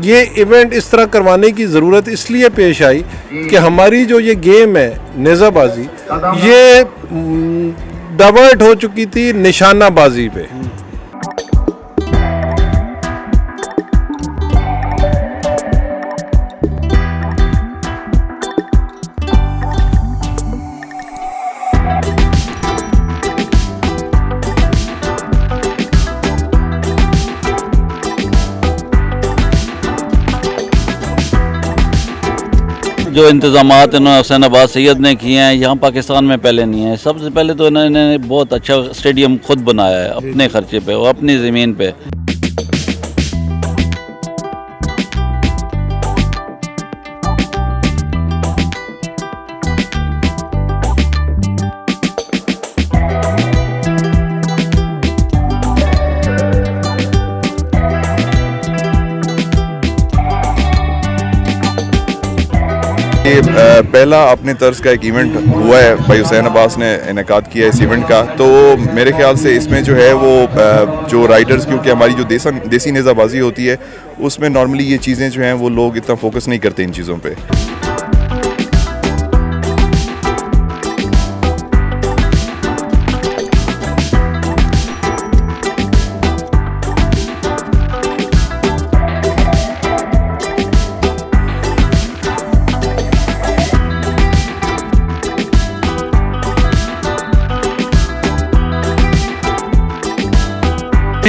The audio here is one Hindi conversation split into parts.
ये इवेंट इस तरह करवाने की ज़रूरत इसलिए पेश आई कि हमारी जो ये गेम है नेज़ाबाजी, ये डाइवर्ट हो चुकी थी निशानाबाजी पे। जो इंतज़ामात इन्होंने हुसैन अब्बास सैयद ने किए हैं यहाँ पाकिस्तान में पहले नहीं है। सबसे पहले तो इन्होंने बहुत अच्छा स्टेडियम खुद बनाया है अपने खर्चे पे और अपनी ज़मीन पे। पहला अपने तर्ज का एक इवेंट हुआ है, भाई हुसैन अब्बास ने इनेकाद किया इस इवेंट का। तो मेरे ख्याल से इसमें जो है वो जो राइडर्स, क्योंकि हमारी जो देसी नेज़ाबाजी होती है उसमें नॉर्मली ये चीज़ें जो हैं वो लोग इतना फोकस नहीं करते इन चीज़ों पे।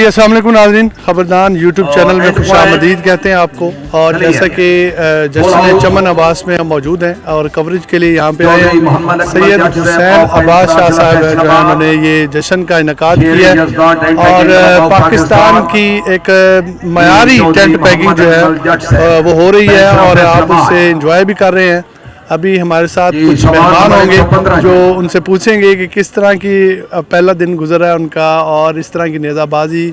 अस्सलाम वालेकुम नाज़रीन, खबरदान यूट्यूब चैनल में खुशामदीद कहते हैं आपको। और जैसा कि जश्न चमन अब्बास में हम मौजूद हैं और कवरेज के लिए यहाँ पे आए हैं सैयद हुसैन अब्बास शाह साहब जो है, उन्होंने ये जश्न का इनेकाद किया है। और पाकिस्तान की एक मयारी टेंट पैकिंग जो है वो हो रही है और आप उससे इंजॉय भी कर रहे हैं। अभी हमारे साथ कुछ मेहमान होंगे जो उनसे पूछेंगे कि किस तरह की पहला दिन गुजरा है उनका और इस तरह की नेज़ाबाजी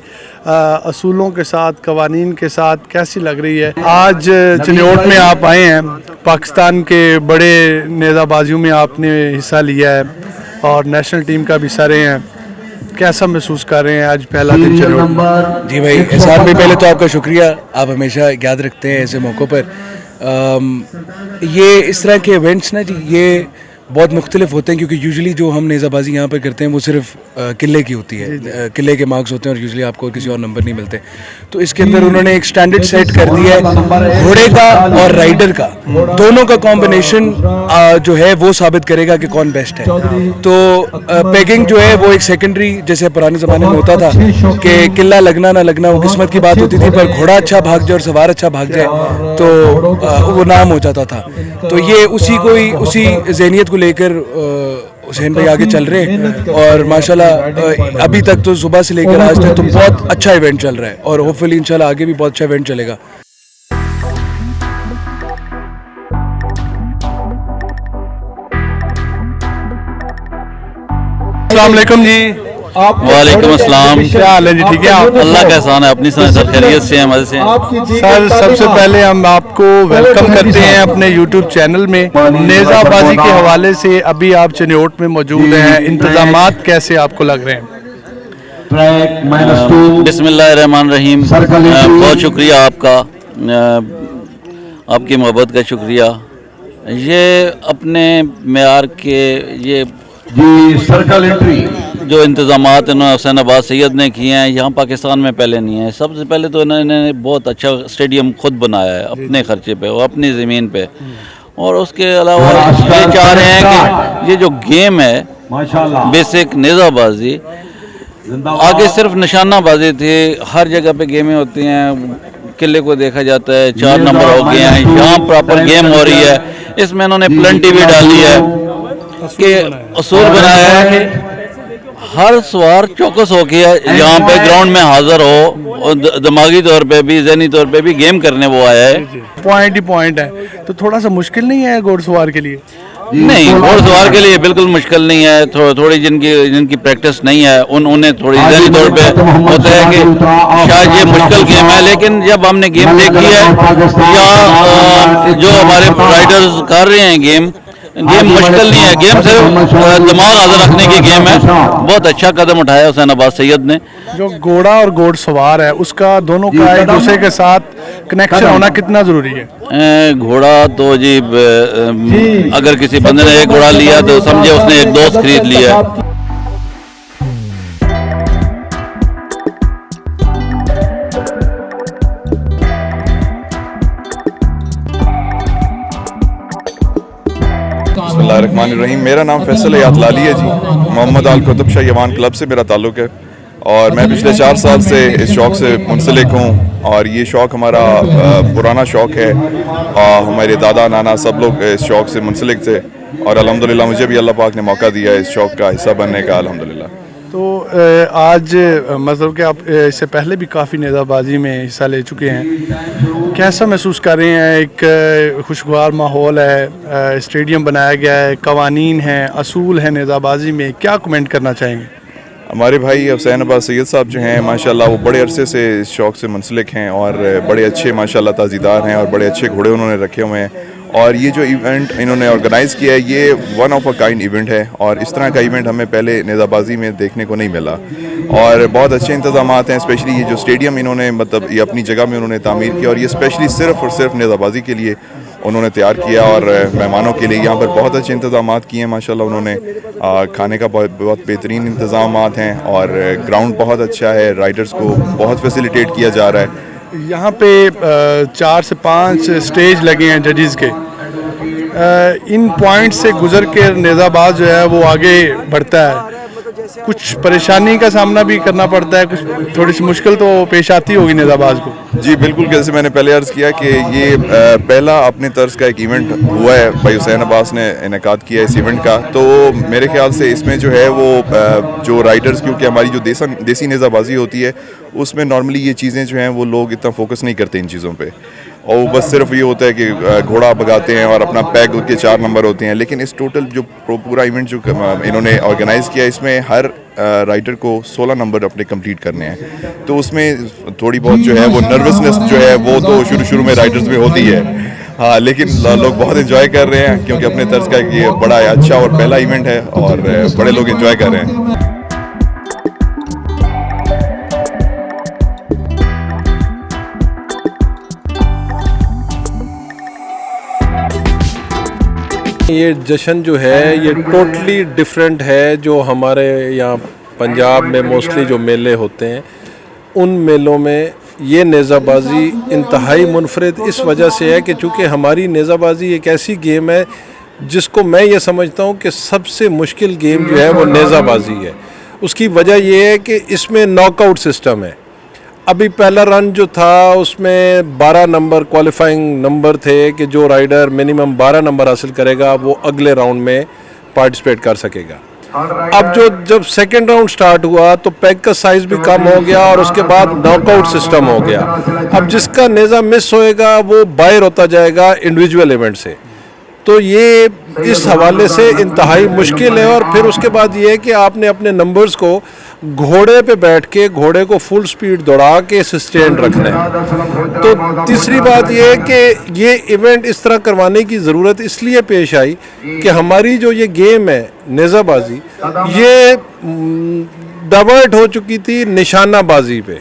असूलों के साथ, कवानीन के साथ कैसी लग रही है। आज चिन्योट में आप आए हैं, पाकिस्तान के बड़े नेज़ाबाजियों में आपने हिस्सा लिया है और नेशनल टीम का भी हिस्सा रहे हैं। कैसा महसूस कर रहे हैं आज पहला दिन चिन्योट? जी भाई एहसान भाई, पहले तो आपका शुक्रिया, आप हमेशा याद रखते हैं ऐसे मौक़ों पर। ये इस तरह के इवेंट्स ना जी, ये बहुत मुख्तलिफ होते हैं क्योंकि यूजुअली जो हम नेज़ाबाजी यहाँ पर करते हैं वो सिर्फ किले की होती है, किले के मार्क्स होते हैं और यूजुअली आपको किसी और नंबर नहीं मिलते। तो इसके अंदर उन्होंने एक स्टैंडर्ड सेट कर दिया है, घोड़े का और राइडर का दोनों का कॉम्बिनेशन जो है वो साबित करेगा कि कौन बेस्ट है। तो पैकिंग जो है वो एक सेकेंडरी, जैसे पुराने ज़माने में होता था कि किला लगना ना लगना वो किस्मत की बात होती थी, पर घोड़ा अच्छा भाग जाए और सवार अच्छा भाग जाए तो वो नाम हो जाता था। तो ये उसी ज़हनियत को लेकर हुसैन भाई आगे चल रहे हैं और माशाल्लाह अभी तक तो सुबह से लेकर आज तक तो बहुत अच्छा इवेंट चल रहा है और होपफुली इंशाल्लाह आगे भी बहुत अच्छा इवेंट चलेगा। अस्सलाम वालेकुम जी। वालेकुम अस्सलाम। क्या हाल है जी? ठीक है आप? अल्लाह का एहसान है, अपनी सर खैरियत से हैं, मज़े से हैं। सर सबसे पहले हम आपको वेलकम करते हैं अपने यूट्यूब चैनल में। नेज़ाबाजी के हवाले से अभी आप चिन्योट में मौजूद हैं, इंतजामात कैसे आपको लग रहे हैं? बिस्मिल्लाहिर्रहमानिर्रहीम, बहुत शुक्रिया आपका, आपकी मोहब्बत का शुक्रिया। ये अपने मेयार के ये सर्कल एंट्री जो इंतज़ामात इन्होंने हुसैन अब्बास सैयद ने किए हैं यहाँ पाकिस्तान में पहले नहीं है। सबसे पहले तो इन्होंने बहुत अच्छा स्टेडियम खुद बनाया है अपने खर्चे पे और अपनी ज़मीन पे। और उसके अलावा ये चाह रहे हैं कि ये जो गेम है बेसिक नेज़ाबाजी, आगे सिर्फ निशानाबाजी थी, हर जगह पे गेमें होती हैं, किले को देखा जाता है, 4 नंबर हो गए हैं, यहाँ प्रॉपर गेम हो रही है। इसमें इन्होंने प्लेंटी भी डाली है कि असूल बनाया है कि हर सवार चौकस हो के यहाँ पे ग्राउंड में हाजिर हो और दिमागी तौर पे भी, ज़हनी तौर पे भी गेम करने वो आया है। पॉइंट ही पॉइंट है, तो थोड़ा सा मुश्किल नहीं है घोड़सवार के लिए? नहीं, घोड़सवार के लिए बिल्कुल मुश्किल नहीं है। थोड़ी जिनकी प्रैक्टिस नहीं है उन्हें थोड़ी ज़हनी तौर पे होता है कि शायद ये मुश्किल गेम है, लेकिन जब हमने गेम देखी है या जो हमारे राइडर्स कर रहे हैं गेम मुश्किल नहीं है। गेम सिर्फ दिमाग हाजिर रखने की गेम है। बहुत अच्छा कदम उठाया हुसैन अब्बास सैयद ने। जो घोड़ा और घोड़सवार है उसका दोनों का एक दूसरे के साथ कनेक्शन होना कितना ज़रूरी है? घोड़ा तो जी अगर किसी बंदे ने एक घोड़ा लिया तो समझे उसने एक दोस्त खरीद लिया। बिस्मिल्लाहिर्रहमानिर्रहीम। मेरा नाम फैसल यातलाली है जी। मोहम्मद अल कुतुब शाह यवान क्लब से मेरा ताल्लुक़ है और मैं पिछले 4 साल से इस शौक़ से मुंसलिक हूँ और ये शौक़ हमारा पुराना शौक़ है और हमारे दादा नाना सब लोग इस शौक़ से मुंसलिक थे और अल्हम्दुलिल्लाह मुझे भी अल्लाह पाक ने मौका दिया इस शौक़ का हिस्सा बनने का, अल्हम्दुलिल्लाह। तो आज मतलब कि आप इससे पहले भी काफ़ी नेज़ाबाजी में हिस्सा ले चुके हैं, कैसा महसूस कर रहे हैं? एक खुशगवार माहौल है, स्टेडियम बनाया गया है, कवानीन हैं, असूल हैं नेज़ाबाजी में, क्या कमेंट करना चाहेंगे? हमारे भाई हुसैन अब्बास सैयद साहब जो हैं माशाल्लाह वो बड़े अरसे से इस शौक़ से मुंसलिक हैं और बड़े अच्छे माशाल्लाह ताज़ीदार हैं और बड़े अच्छे घोड़े उन्होंने रखे हुए हैं और ये जो इवेंट इन्होंने ऑर्गेनाइज़ किया है ये one of a kind event है और इस तरह का इवेंट हमें पहले नेज़ाबाजी में देखने को नहीं मिला और बहुत अच्छे इंतज़ाम हैं। स्पेशली ये जो स्टेडियम इन्होंने मतलब ये अपनी जगह में उन्होंने तामीर किया और ये स्पेशली सिर्फ़ और सिर्फ नेज़ाबाजी के लिए उन्होंने तैयार किया और मेहमानों के लिए यहाँ पर बहुत अच्छे इंतज़ाम किए हैं माशाल्लाह उन्होंने। खाने का बहुत बेहतरीन इंतज़ाम हैं और ग्राउंड बहुत अच्छा है, राइडर्स को बहुत फैसिलिटेट किया जा रहा है। यहाँ पे 4 से 5 स्टेज लगे हैं जजेस के, इन पॉइंट से गुजर के नेज़ाबाज जो है वो आगे बढ़ता है। कुछ परेशानी का सामना भी करना पड़ता है, कुछ थोड़ी सी मुश्किल तो पेश आती होगी नेज़ाबाज को। जी बिल्कुल, जैसे मैंने पहले अर्ज़ किया कि ये पहला अपने तर्ज का एक इवेंट हुआ है, भाई हुसैन अब्बास ने इनेकाद किया इस इवेंट का, तो मेरे ख्याल से इसमें जो है वो जो राइडर्स, क्योंकि हमारी जो देसी नेज़ाबाजी होती है उसमें नॉर्मली ये चीज़ें जो हैं वो लोग इतना फोकस नहीं करते इन चीज़ों पे और वो बस सिर्फ ये होता है कि घोड़ा भगाते हैं और अपना पैग के 4 नंबर होते हैं। लेकिन इस टोटल जो पूरा इवेंट जो इन्होंने ऑर्गेनाइज़ किया इसमें हर राइडर को 16 नंबर अपने कंप्लीट करने हैं, तो उसमें थोड़ी बहुत जो है वो नर्वसनेस जो है वो तो शुरू में राइडर्स में होती है, हाँ, लेकिन लोग बहुत एंजॉय कर रहे हैं क्योंकि अपने तर्ज का ये बड़ा अच्छा और पहला इवेंट है और बड़े लोग एंजॉय कर रहे हैं। ये जश्न जो है ये टोटली डिफरेंट है जो हमारे यहाँ पंजाब में मोस्टली जो मेले होते हैं उन मेलों में ये नेज़ाबाजी इंतहाई मुनफरिद इस वजह से है कि चूँकि हमारी नेज़ाबाजी एक ऐसी गेम है जिसको मैं ये समझता हूँ कि सबसे मुश्किल गेम जो है वो नेज़ाबाजी है। उसकी वजह ये है कि इसमें नॉकआउट सिस्टम है। अभी पहला रन जो था उसमें 12 नंबर क्वालिफाइंग नंबर थे कि जो राइडर मिनिमम 12 नंबर हासिल करेगा वो अगले राउंड में पार्टिसिपेट कर सकेगा। अब जब सेकंड राउंड स्टार्ट हुआ तो पैग का साइज भी कम हो गया और उसके बाद नॉकआउट सिस्टम हो गया। अब जिसका नेज़ा मिस होएगा वो बाहर होता जाएगा इंडिविजुअल इवेंट से, तो ये इस हवाले से इंतहाई मुश्किल है। और फिर उसके बाद ये है कि आपने अपने नंबर्स को घोड़े पे बैठ के घोड़े को फुल स्पीड दौड़ा के सस्टेन रखना है। तो तीसरी बात ये है कि ये इवेंट इस तरह करवाने की ज़रूरत इसलिए पेश आई कि हमारी जो ये गेम है नेज़ाबाजी ये डाइवर्ट हो चुकी थी निशानाबाजी पे,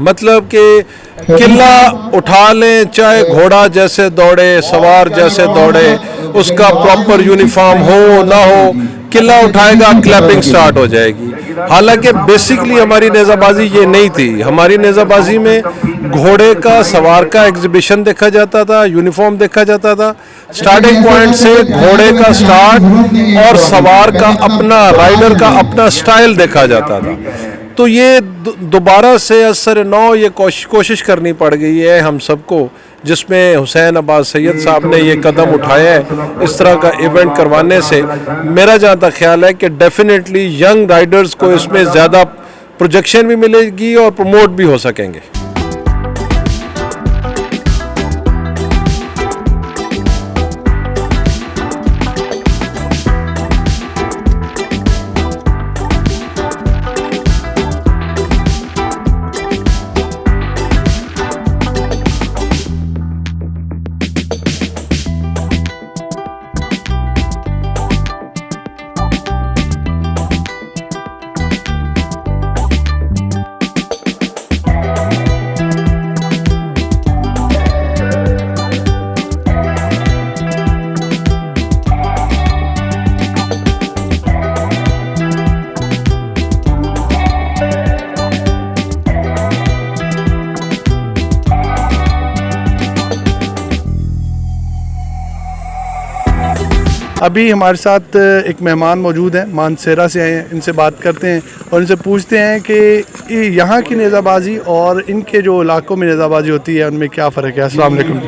मतलब कि किला उठा लें, चाहे घोड़ा जैसे दौड़े, सवार जैसे दौड़े, उसका प्रॉपर यूनिफॉर्म हो ना हो, किला उठाएगा क्लैपिंग स्टार्ट हो जाएगी। हालांकि बेसिकली हमारी नेज़ाबाजी ये नहीं थी। हमारी नेज़ाबाजी में घोड़े का, सवार का एग्जीबिशन देखा जाता था, यूनिफॉर्म देखा जाता था, स्टार्टिंग पॉइंट से घोड़े का स्टार्ट और सवार का अपना, राइडर का अपना स्टाइल देखा जाता था। तो ये दोबारा से असर नौ ये कोशिश करनी पड़ गई है हम सबको, जिसमें हुसैन अब्बास सैयद साहब ने ये कदम उठाया है इस तरह का इवेंट करवाने से। मेरा जहाँ तक ख्याल है कि डेफिनेटली यंग राइडर्स को इसमें ज़्यादा प्रोजेक्शन भी मिलेगी और प्रमोट भी हो सकेंगे। अभी हमारे साथ एक मेहमान मौजूद हैं, मानसेरा से आए हैं, इनसे बात करते हैं और इनसे पूछते हैं कि यहाँ की नेज़ाबाजी और इनके जो इलाकों में नेज़ाबाजी होती है उनमें क्या फ़र्क है। अस्सलाम वालेकुम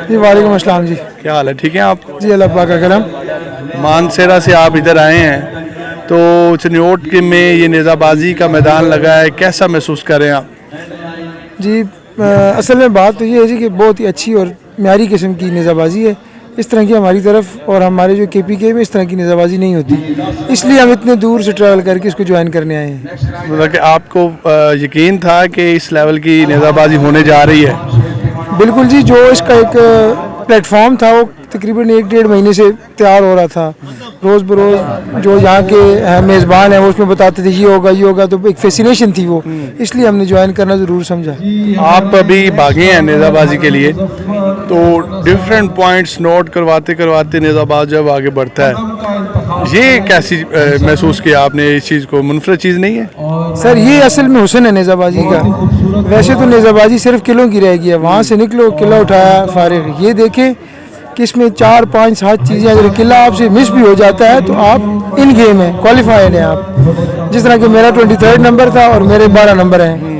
जी। वालेकुम अस्सलाम जी। क्या हाल है, ठीक हैं आप? जी अल्लाह पाक का करम। मानसेरा से आप इधर आए हैं तो चनियोट के में ये नेज़ाबाजी का मैदान लगा है, कैसा महसूस कर रहे हैं आप? जी असल में बात तो ये है जी कि बहुत ही अच्छी और म्यारी किस्म की नेज़ाबाजी है। इस तरह की हमारी तरफ और हमारे जो KPK में इस तरह की नेज़ाबाजी नहीं होती, इसलिए हम इतने दूर से ट्रैवल करके इसको ज्वाइन करने आए हैं। मतलब कि आपको यकीन था कि इस लेवल की नेज़ाबाजी होने जा रही है? बिल्कुल जी, जो इसका एक प्लेटफॉर्म था वो तकरीबन 1-1.5 महीने से तैयार हो रहा था। रोज़ बरोज़ जो यहाँ के मेज़बान हैं वो उसमें बताते थे ये होगा, तो एक फैसिनेशन थी वो, इसलिए हमने ज्वाइन करना ज़रूर समझा। आप अभी भागे हैं नेज़ाबाजी के लिए, तो डिफरेंट पॉइंट्स नोट करवाते करवाते नेज़ाबाज जब आगे बढ़ता है, ये कैसी महसूस किया आपने इस चीज़ को? मुनफरद चीज़ नहीं है सर, ये असल में हुस्न है नेज़ाबाजी का। वैसे तो नेज़ाबाजी सिर्फ किलों की रह गई है, वहाँ से निकलो किला उठाया फारिग। ये देखें कि इसमें 4, 5, 7 चीज़ें, अगर किला आपसे मिस भी हो जाता है तो आप इन गेम है, क्वालिफाइड हैं आप। जिस तरह कि मेरा 23rd नंबर था और मेरे 12 नंबर हैं।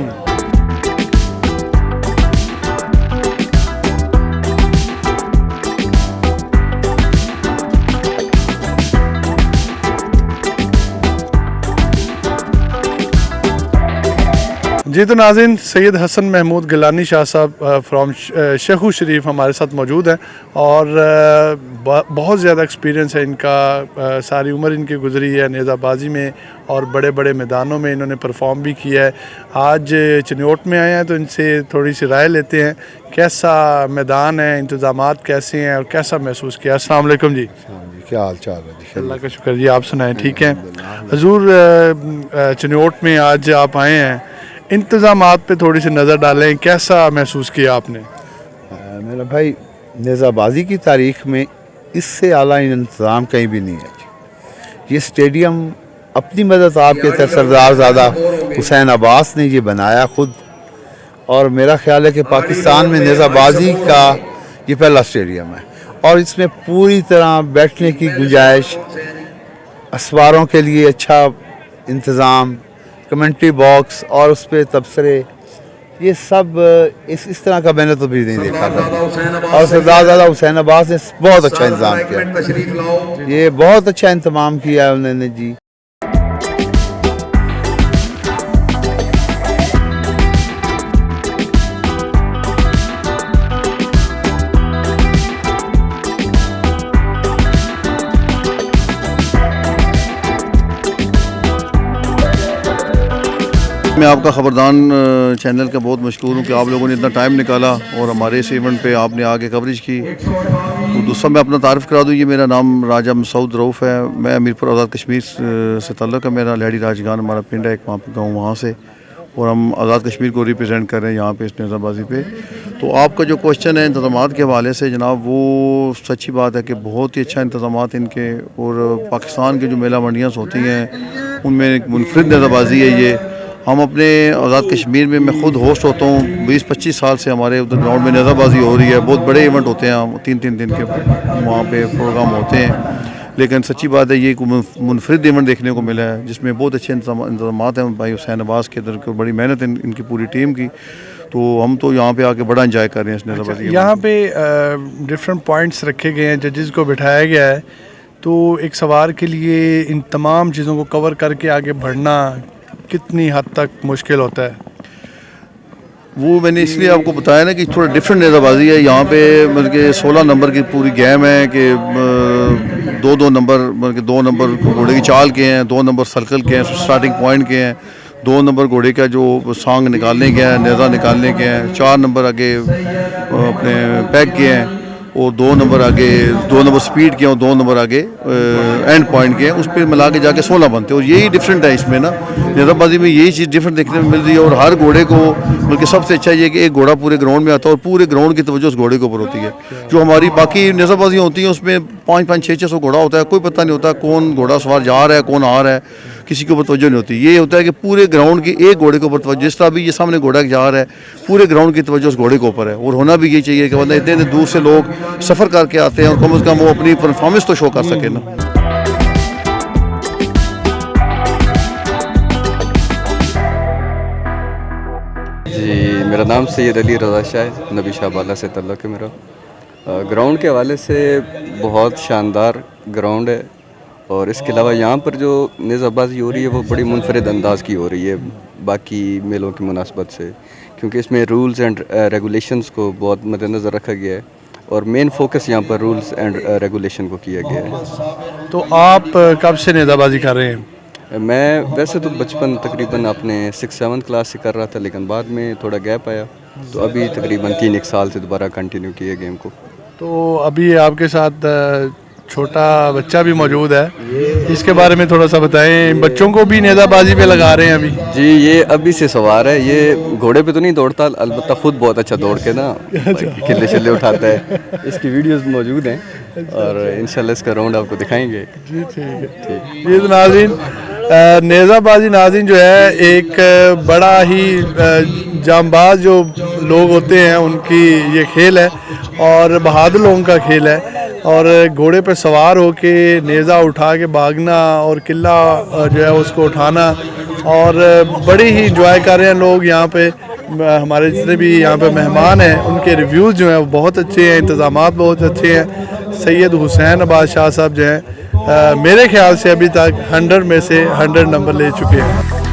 जी। तो नाज़रीन, सैयद हसन महमूद गिलानी शाह साहब फ्रॉम शेखू शरीफ हमारे साथ मौजूद हैं और बहुत ज़्यादा एक्सपीरियंस है इनका। सारी उम्र इनकी गुजरी है नेज़ाबाजी में और बड़े बड़े मैदानों में इन्होंने परफॉर्म भी किया है। आज चनियोट में आए हैं तो इनसे थोड़ी सी राय लेते हैं, कैसा मैदान है, इंतज़ामात कैसे हैं और कैसा महसूस किया। अस्सलाम वालेकुम जी। क्या हाल चाल है जी? अल्लाह का शुक्र जी, आप सुनाएं, ठीक हैं? हजूर, चनियोट में आज आप आए हैं, इंतज़ामात पे थोड़ी सी नज़र डालें, कैसा महसूस किया आपने? मेरा भाई, नेज़ाबाजी की तारीख़ में इससे आला इंतज़ाम कहीं भी नहीं है। ये स्टेडियम अपनी मदद आपके सरदारज़ादा हुसैन अब्बास ने ये बनाया खुद, और मेरा ख्याल है कि पाकिस्तान में नेज़ाबाजी का ये पहला स्टेडियम है और इसमें पूरी तरह बैठने की गुंजाइश, असवारों के लिए अच्छा इंतज़ाम, कमेंट्री बॉक्स और उस पर तबसरे, ये सब इस तरह का मैंने तो भी नहीं देखा था। और सरदारज़ादा हुसैन अब्बास ने बहुत अच्छा इंतज़ाम किया, ये बहुत अच्छा इंतज़ाम किया है उन्होंने जी। मैं आपका ख़बरदान चैनल का बहुत मशकूर हूँ कि आप लोगों ने इतना टाइम निकाला और हमारे इस इवेंट पे आपने आके कवरेज की। तो दूसरा मैं अपना तारीफ़ करा दूँ, ये मेरा नाम राजा मसूद रऊफ़ है, मैं अमीरपुर आज़ाद कश्मीर से ताल्लुक़ है मेरा। लहड़ी राजगान हमारा पिंड है एक, वहाँ पर गाँव वहाँ से, और हम आज़ाद कश्मीर को रिप्रेजेंट कर रहे हैं यहाँ पे इस नेज़ाबाजी पे। तो आपका जो क्वेश्चन है इंतज़ामात के हवाले से जनाब, वो सच्ची बात है कि बहुत ही अच्छा इंतज़ामात इनके, और पाकिस्तान की जो मेला मंडियाँ होती हैं उनमें एक मुनफरिद नेज़ाबाजी है ये। हम अपने आज़ाद कश्मीर में, मैं ख़ुद होस्ट होता हूँ, 20-25 साल से हमारे उधर ग्राउंड में नेज़ाबाजी हो रही है। बहुत बड़े इवेंट होते हैं, 3-3 दिन के वहाँ पे प्रोग्राम होते हैं। लेकिन सच्ची बात है ये मुनफरिद इवेंट देखने को मिला है जिसमें बहुत अच्छे इंतज़ामात हैं भाई हुसैन अब्बास के इधर, बड़ी मेहनत है इनकी पूरी टीम की। तो हम तो यहाँ पे आके बड़ा इंजॉय कर रहे हैं इस नेज़ाबाजी। यहाँ पे डिफरेंट पॉइंट्स रखे गए हैं, जजेस को बिठाया गया है, तो एक सवार के लिए इन तमाम चीज़ों को कवर करके आगे बढ़ना कितनी हद तक मुश्किल होता है? वो मैंने इसलिए आपको बताया ना कि थोड़ा डिफरेंट नेज़ाबाजी है यहाँ पे। मतलब कि 16 नंबर की पूरी गेम है कि 2-2 नंबर, मतलब कि 2 नंबर घोड़े की चाल के हैं, 2 नंबर सर्कल के हैं, स्टार्टिंग पॉइंट के हैं, 2 नंबर घोड़े का जो सांग निकालने के हैं, नेज़ा निकालने के हैं, 4 नंबर आगे अपने पैक के हैं, और 2 नंबर आगे, 2 नंबर स्पीड के हैं और 2 नंबर आगे एंड पॉइंट के हैं। उस पर मिला के जाके 16 बनते हैं, और यही डिफरेंट है इसमें ना, नेज़ाबाजी में यही चीज़ डिफरेंट देखने में मिल रही है। और हर घोड़े को, बल्कि सबसे अच्छा ये कि एक घोड़ा पूरे ग्राउंड में आता है और पूरे ग्राउंड की तवज्जो उस घोड़े के ऊपर होती है। जो हमारी बाकी नेज़ाबाजी होती हैं उसमें 5-5, 600 घोड़ा होता है, कोई पता नहीं होता कौन घोड़ा सवार जा रहा है, कौन आ रहा है। किसी के ऊपर तवज्जो नहीं होती। ये होता है कि पूरे ग्राउंड की एक घोड़े के ऊपर तवज्जो, जिस तरह भी ये सामने घोड़ा जा रहा है, पूरे ग्राउंड की तवज्जो उस घोड़े के ऊपर है। और होना भी ये चाहिए कि वरना इतने इतने दूर से लोग सफ़र करके आते हैं और कम से कम वो अपनी परफॉर्मेंस तो शो कर सके ना। जी, मेरा नाम सैयद अली रज़ा शाह है, नबी शाह बाला से तल्लुक़ है मेरा। ग्राउंड के हवाले से बहुत शानदार ग्राउंड है, और इसके अलावा यहाँ पर जो नेज़ाबाजी हो रही है वो बड़ी मुनफरिद अंदाज़ की हो रही है बाकी मेलों की मुनासबत से, क्योंकि इसमें रूल्स एंड रेगुलेशंस को बहुत मद्देनज़र रखा गया है और मेन फोकस यहाँ पर रूल्स एंड रेगुलेशन को किया गया है। तो आप कब से नेज़ाबाजी कर रहे हैं? मैं वैसे तो बचपन तकरीबन अपने 6-7 क्लास से कर रहा था, लेकिन बाद में थोड़ा गैप आया, तो अभी तकरीबन 3-1 साल से दोबारा कंटिन्यू किया गेम को। तो अभी आपके साथ छोटा बच्चा भी मौजूद है, इसके बारे में थोड़ा सा बताएं। बच्चों को भी नेज़ाबाजी पे लगा रहे हैं अभी? जी, ये अभी से सवार है। ये घोड़े पे तो नहीं दौड़ता, अलबत्ता खुद बहुत अच्छा दौड़ के ना किले शिले उठाता है। इसकी वीडियोस मौजूद हैं और इंशाल्लाह इसका राउंड आपको दिखाएंगे। जी ठीक है। ये तो नाज़रीन, नेज़ाबाजी नाज़रीन जो है एक बड़ा ही जांबाज जो लोग होते हैं उनकी ये खेल है और बहादुर लोगों का खेल है। और घोड़े पे सवार होके नेज़ा उठा के भागना और किला जो है उसको उठाना, और बड़ी ही इंजॉय कर रहे हैं लोग यहाँ पे। हमारे जितने भी यहाँ पे मेहमान हैं उनके रिव्यूज़ जो हैं वो बहुत अच्छे हैं, इंतज़ामात बहुत अच्छे हैं। सैयद हुसैन अब्बास शाह साहब जो हैं मेरे ख्याल से अभी तक 100 में से 100 नंबर ले चुके हैं।